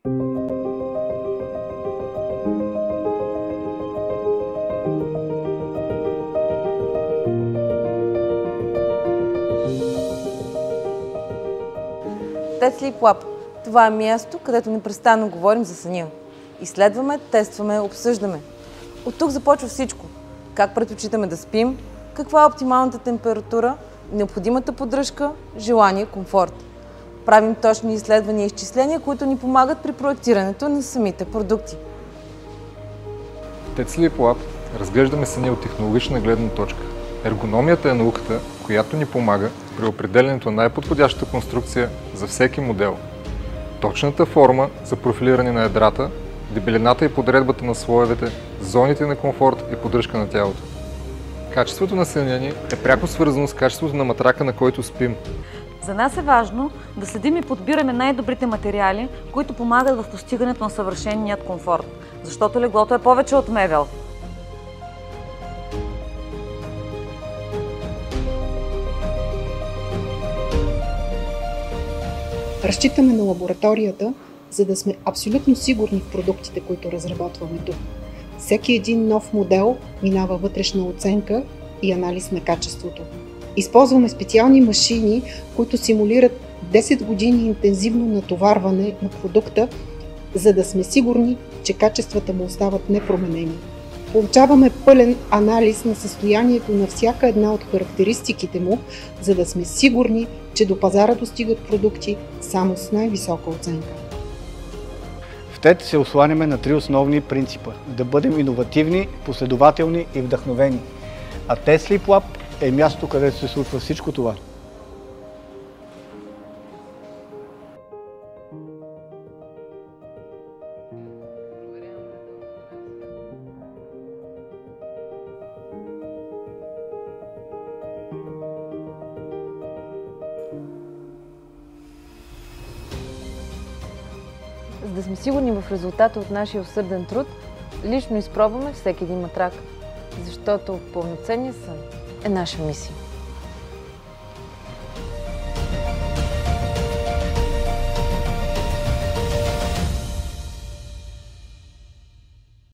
Tech Sleep Lab. Това е място, където непрестанно говорим за съня. Изследваме, тестваме, обсъждаме. От тук започва всичко. Как предпочитаме да спим, каква е оптималната температура, необходимата поддръжка, желание, комфорт. Правим точни изследвания и изчисления, които ни помагат при проектирането на самите продукти. В Tech Sleep Lab разглеждаме съня от технологична гледна точка. Ергономията е науката, която ни помага при определенето на най-подходящата конструкция за всеки модел. Точната форма за профилиране на ядрата, дебелината и подредбата на слоевете, зоните на комфорт и поддръжка на тялото. Качеството на съня ни е пряко свързано с качеството на матрака, на който спим. За нас е важно да следим и подбираме най-добрите материали, които помагат в постигането на съвършеният комфорт, защото леглото е повече от мебел. Разчитаме на лабораторията, за да сме абсолютно сигурни в продуктите, които разработваме тук. Всеки един нов модел минава вътрешна оценка и анализ на качеството. Използваме специални машини, които симулират 10 години интензивно натоварване на продукта, за да сме сигурни, че качествата му остават непроменени. Получаваме пълен анализ на състоянието на всяка една от характеристиките му, за да сме сигурни, че до пазара достигат продукти само с най-висока оценка. В ТЕТ се осланяме на 3 основни принципа – да бъдем иновативни, последователни и вдъхновени. А Tech Sleep Lab е място, където се случва всичко това. За да сме сигурни в резултата от нашия усърден труд, лично изпробваме всеки един матрак, защото пълноценният сън е наша мисия.